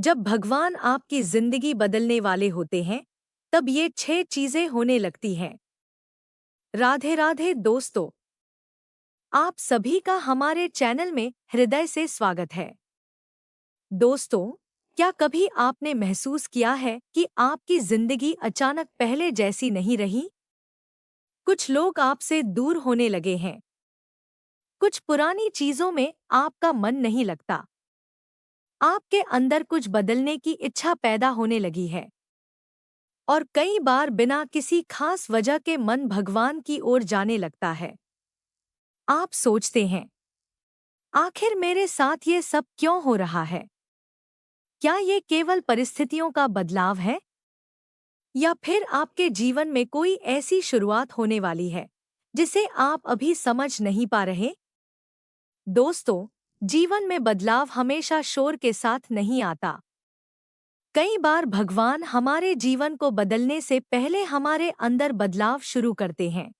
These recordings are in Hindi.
जब भगवान आपकी जिंदगी बदलने वाले होते हैं, तब ये 6 चीजें होने लगती हैं। राधे राधे दोस्तों, आप सभी का हमारे चैनल में हृदय से स्वागत है। दोस्तों, क्या कभी आपने महसूस किया है कि आपकी जिंदगी अचानक पहले जैसी नहीं रही? कुछ लोग आपसे दूर होने लगे हैं, कुछ पुरानी चीजों में आपका मन नहीं लगता, आपके अंदर कुछ बदलने की इच्छा पैदा होने लगी है। और कई बार बिना किसी खास वजह के मन भगवान की ओर जाने लगता है। आप सोचते हैं, आखिर मेरे साथ ये सब क्यों हो रहा है? क्या ये केवल परिस्थितियों का बदलाव है, या फिर आपके जीवन में कोई ऐसी शुरुआत होने वाली है जिसे आप अभी समझ नहीं पा रहे? दोस्तों, जीवन में बदलाव हमेशा शोर के साथ नहीं आता। कई बार भगवान हमारे जीवन को बदलने से पहले हमारे अंदर बदलाव शुरू करते हैं।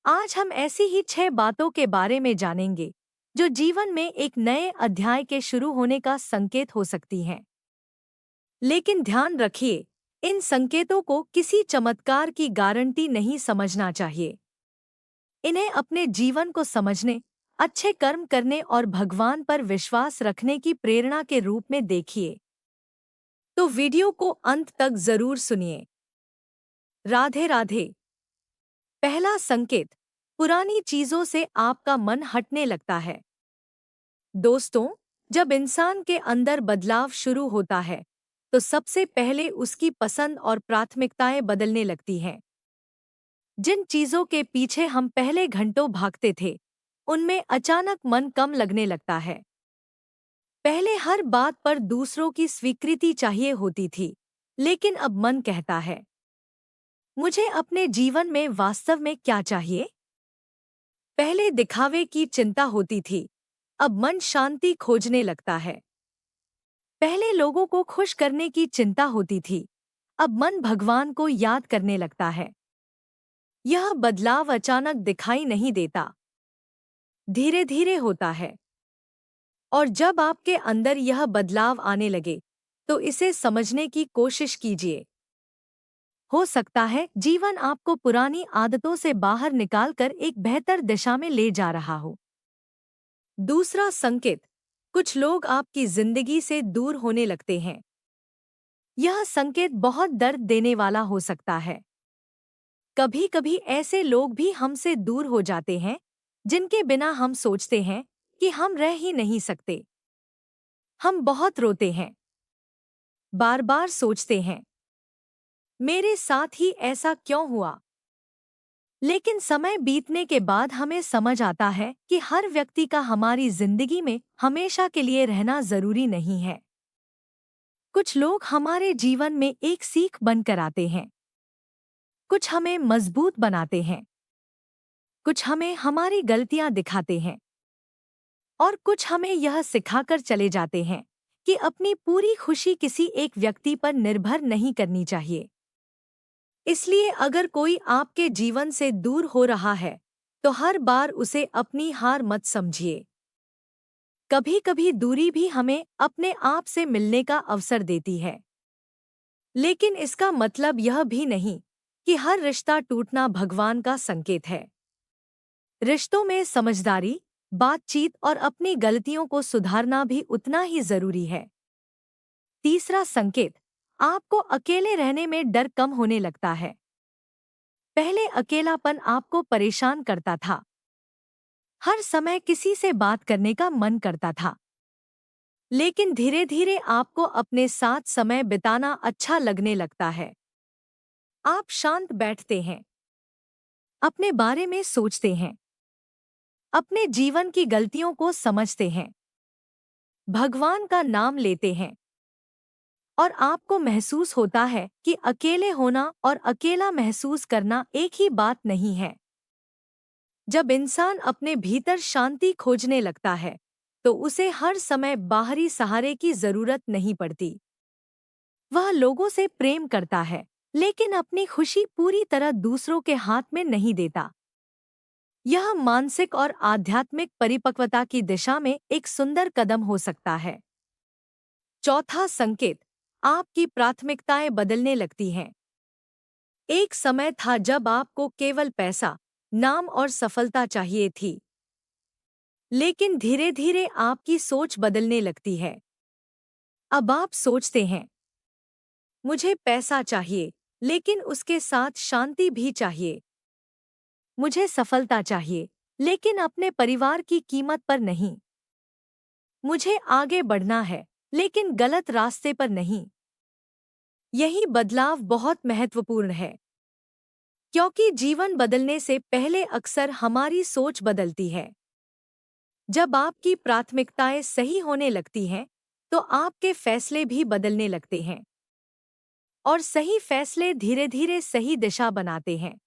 आज हम ऐसी ही 6 बातों के बारे में जानेंगे जो जीवन में एक नए अध्याय के शुरू होने का संकेत हो सकती हैं। लेकिन ध्यान रखिए, इन संकेतों को किसी चमत्कार की गारंटी नहीं समझना चाहिए। इन्हें अपने जीवन को समझने, अच्छे कर्म करने और भगवान पर विश्वास रखने की प्रेरणा के रूप में देखिए। तो वीडियो को अंत तक जरूर सुनिए। राधे राधे। पहला संकेत, पुरानी चीजों से आपका मन हटने लगता है। दोस्तों, जब इंसान के अंदर बदलाव शुरू होता है, तो सबसे पहले उसकी पसंद और प्राथमिकताएं बदलने लगती हैं। जिन चीजों के पीछे हम पहले घंटों भागते थे, उनमें अचानक मन कम लगने लगता है। पहले हर बात पर दूसरों की स्वीकृति चाहिए होती थी, लेकिन अब मन कहता है, मुझे अपने जीवन में वास्तव में क्या चाहिए? पहले दिखावे की चिंता होती थी, अब मन शांति खोजने लगता है। पहले लोगों को खुश करने की चिंता होती थी, अब मन भगवान को याद करने लगता है। यह बदलाव अचानक दिखाई नहीं देता, धीरे धीरे होता है। और जब आपके अंदर यह बदलाव आने लगे, तो इसे समझने की कोशिश कीजिए। हो सकता है जीवन आपको पुरानी आदतों से बाहर निकालकर एक बेहतर दिशा में ले जा रहा हो। दूसरा संकेत, कुछ लोग आपकी जिंदगी से दूर होने लगते हैं। यह संकेत बहुत दर्द देने वाला हो सकता है। कभी कभी ऐसे लोग भी हमसे दूर हो जाते हैं, जिनके बिना हम सोचते हैं कि हम रह ही नहीं सकते। हम बहुत रोते हैं, बार बार सोचते हैं, मेरे साथ ही ऐसा क्यों हुआ? लेकिन समय बीतने के बाद हमें समझ आता है कि हर व्यक्ति का हमारी जिंदगी में हमेशा के लिए रहना जरूरी नहीं है। कुछ लोग हमारे जीवन में एक सीख बनकर आते हैं, कुछ हमें मजबूत बनाते हैं, कुछ हमें हमारी गलतियां दिखाते हैं, और कुछ हमें यह सिखाकर चले जाते हैं कि अपनी पूरी खुशी किसी एक व्यक्ति पर निर्भर नहीं करनी चाहिए। इसलिए अगर कोई आपके जीवन से दूर हो रहा है, तो हर बार उसे अपनी हार मत समझिए। कभी कभी दूरी भी हमें अपने आप से मिलने का अवसर देती है। लेकिन इसका मतलब यह भी नहीं कि हर रिश्ता टूटना भगवान का संकेत है। रिश्तों में समझदारी, बातचीत और अपनी गलतियों को सुधारना भी उतना ही जरूरी है। तीसरा संकेत, आपको अकेले रहने में डर कम होने लगता है। पहले अकेलापन आपको परेशान करता था। हर समय किसी से बात करने का मन करता था। लेकिन धीरे धीरे आपको अपने साथ समय बिताना अच्छा लगने लगता है। आप शांत बैठते हैं, अपने बारे में सोचते हैं, अपने जीवन की गलतियों को समझते हैं, भगवान का नाम लेते हैं, और आपको महसूस होता है कि अकेले होना और अकेला महसूस करना एक ही बात नहीं है। जब इंसान अपने भीतर शांति खोजने लगता है, तो उसे हर समय बाहरी सहारे की जरूरत नहीं पड़ती। वह लोगों से प्रेम करता है, लेकिन अपनी खुशी पूरी तरह दूसरों के हाथ में नहीं देता। यह मानसिक और आध्यात्मिक परिपक्वता की दिशा में एक सुंदर कदम हो सकता है। चौथा संकेत, आपकी प्राथमिकताएं बदलने लगती हैं। एक समय था जब आपको केवल पैसा, नाम और सफलता चाहिए थी। लेकिन धीरे धीरे आपकी सोच बदलने लगती है। अब आप सोचते हैं, मुझे पैसा चाहिए, लेकिन उसके साथ शांति भी चाहिए। मुझे सफलता चाहिए, लेकिन अपने परिवार की कीमत पर नहीं। मुझे आगे बढ़ना है, लेकिन गलत रास्ते पर नहीं। यही बदलाव बहुत महत्वपूर्ण है, क्योंकि जीवन बदलने से पहले अक्सर हमारी सोच बदलती है। जब आपकी प्राथमिकताएं सही होने लगती हैं, तो आपके फैसले भी बदलने लगते हैं। और सही फैसले धीरे धीरे सही दिशा बनाते हैं।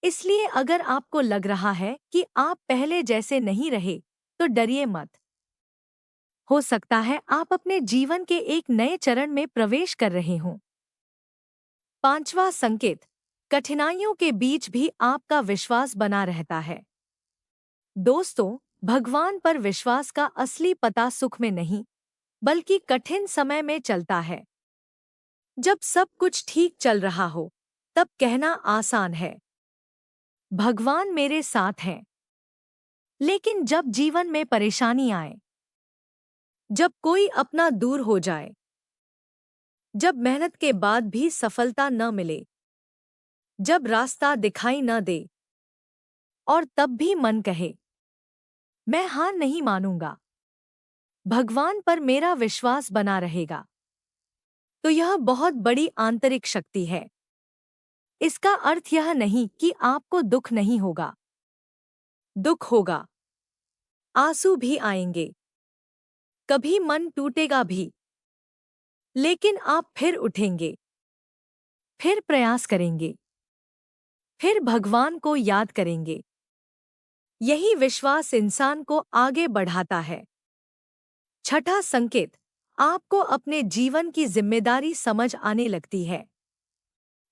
इसलिए अगर आपको लग रहा है कि आप पहले जैसे नहीं रहे, तो डरिए मत। हो सकता है आप अपने जीवन के एक नए चरण में प्रवेश कर रहे हों। पांचवा संकेत, कठिनाइयों के बीच भी आपका विश्वास बना रहता है। दोस्तों, भगवान पर विश्वास का असली पता सुख में नहीं, बल्कि कठिन समय में चलता है। जब सब कुछ ठीक चल रहा हो, तब कहना आसान है, भगवान मेरे साथ हैं। लेकिन जब जीवन में परेशानी आए, जब कोई अपना दूर हो जाए, जब मेहनत के बाद भी सफलता न मिले, जब रास्ता दिखाई न दे, और तब भी मन कहे, मैं हार नहीं मानूंगा, भगवान पर मेरा विश्वास बना रहेगा, तो यह बहुत बड़ी आंतरिक शक्ति है। इसका अर्थ यह नहीं कि आपको दुख नहीं होगा। दुख होगा, आंसू भी आएंगे, कभी मन टूटेगा भी, लेकिन आप फिर उठेंगे, फिर प्रयास करेंगे, फिर भगवान को याद करेंगे। यही विश्वास इंसान को आगे बढ़ाता है। छठा संकेत, आपको अपने जीवन की जिम्मेदारी समझ आने लगती है।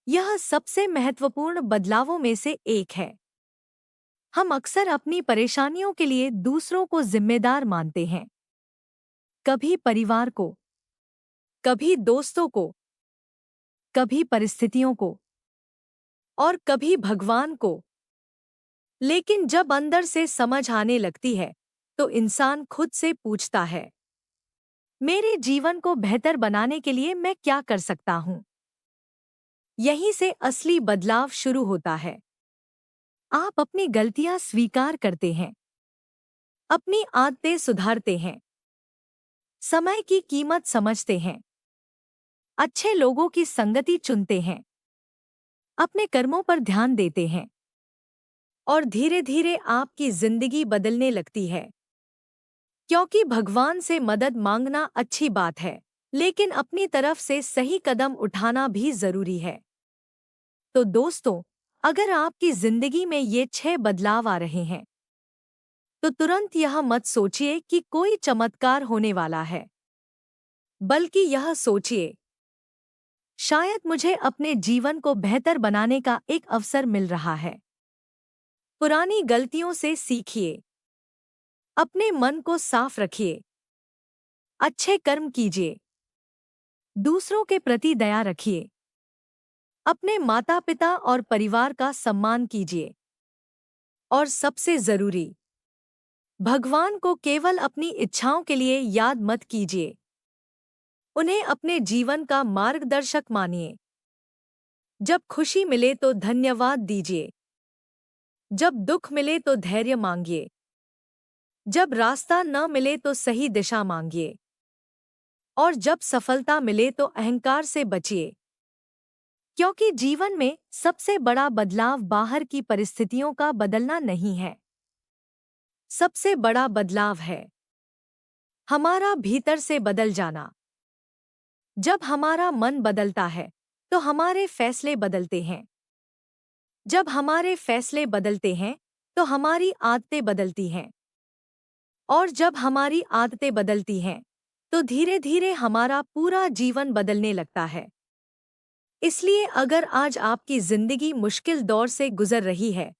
यह सबसे महत्वपूर्ण बदलावों में से एक है। हम अक्सर अपनी परेशानियों के लिए दूसरों को जिम्मेदार मानते हैं। कभी परिवार को, कभी दोस्तों को, कभी परिस्थितियों को, और कभी भगवान को। लेकिन जब अंदर से समझ आने लगती है, तो इंसान खुद से पूछता है, मेरे जीवन को बेहतर बनाने के लिए मैं क्या कर सकता हूँ? यहीं से असली बदलाव शुरू होता है। आप अपनी गलतियां स्वीकार करते हैं, अपनी आदतें सुधारते हैं, समय की कीमत समझते हैं, अच्छे लोगों की संगति चुनते हैं, अपने कर्मों पर ध्यान देते हैं, और धीरे धीरे आपकी जिंदगी बदलने लगती है। क्योंकि भगवान से मदद मांगना अच्छी बात है, लेकिन अपनी तरफ से सही कदम उठाना भी जरूरी है। तो दोस्तों, अगर आपकी जिंदगी में ये 6 बदलाव आ रहे हैं, तो तुरंत यह मत सोचिए कि कोई चमत्कार होने वाला है, बल्कि यह सोचिए, शायद मुझे अपने जीवन को बेहतर बनाने का एक अवसर मिल रहा है। पुरानी गलतियों से सीखिए, अपने मन को साफ रखिए, अच्छे कर्म कीजिए, दूसरों के प्रति दया रखिए, अपने माता पिता और परिवार का सम्मान कीजिए, और सबसे जरूरी, भगवान को केवल अपनी इच्छाओं के लिए याद मत कीजिए, उन्हें अपने जीवन का मार्गदर्शक मानिए। जब खुशी मिले तो धन्यवाद दीजिए, जब दुख मिले तो धैर्य मांगिए, जब रास्ता न मिले तो सही दिशा मांगिए, और जब सफलता मिले तो अहंकार से बचिए। क्योंकि जीवन में सबसे बड़ा बदलाव बाहर की परिस्थितियों का बदलना नहीं है। सबसे बड़ा बदलाव है हमारा भीतर से बदल जाना। जब हमारा मन बदलता है, तो हमारे फैसले बदलते हैं। जब हमारे फैसले बदलते हैं, तो हमारी आदतें बदलती हैं। और जब हमारी आदतें बदलती हैं, तो धीरे धीरे हमारा पूरा जीवन बदलने लगता है। इसलिए अगर आज आपकी जिंदगी मुश्किल दौर से गुजर रही है,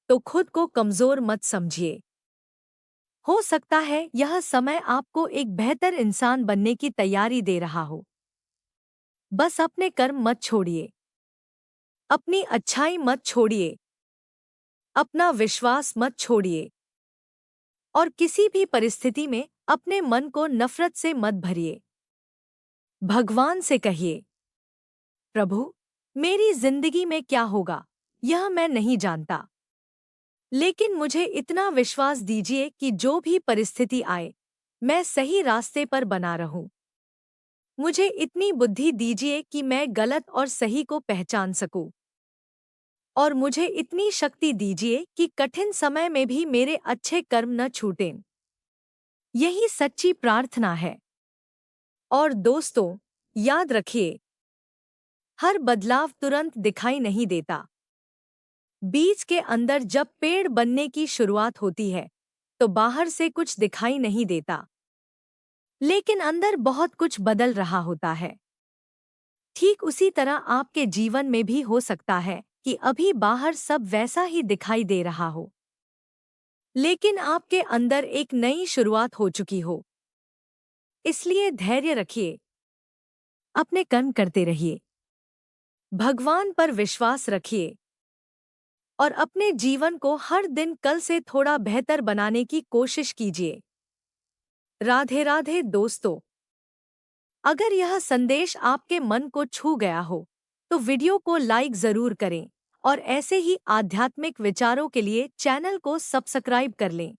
तो खुद को कमजोर मत समझिए। हो सकता है यह समय आपको एक बेहतर इंसान बनने की तैयारी दे रहा हो। बस अपने कर्म मत छोड़िए, अपनी अच्छाई मत छोड़िए, अपना विश्वास मत छोड़िए और किसी भी परिस्थिति में अपने मन को नफरत से मत भरिए। भगवान से कहिए, प्रभु, मेरी जिंदगी में क्या होगा यह मैं नहीं जानता, लेकिन मुझे इतना विश्वास दीजिए कि जो भी परिस्थिति आए मैं सही रास्ते पर बना रहूं। मुझे इतनी बुद्धि दीजिए कि मैं गलत और सही को पहचान सकूं, और मुझे इतनी शक्ति दीजिए कि कठिन समय में भी मेरे अच्छे कर्म न छूटें। यही सच्ची प्रार्थना है। और दोस्तों, याद रखिए, हर बदलाव तुरंत दिखाई नहीं देता। बीज के अंदर जब पेड़ बनने की शुरुआत होती है तो बाहर से कुछ दिखाई नहीं देता, लेकिन अंदर बहुत कुछ बदल रहा होता है। ठीक उसी तरह आपके जीवन में भी हो सकता है कि अभी बाहर सब वैसा ही दिखाई दे रहा हो, लेकिन आपके अंदर एक नई शुरुआत हो चुकी हो। इसलिए धैर्य रखिए, अपने कर्म करते रहिए, भगवान पर विश्वास रखिए और अपने जीवन को हर दिन कल से थोड़ा बेहतर बनाने की कोशिश कीजिए। राधे राधे दोस्तों। अगर यह संदेश आपके मन को छू गया हो तो वीडियो को लाइक जरूर करें और ऐसे ही आध्यात्मिक विचारों के लिए चैनल को सब्सक्राइब कर लें।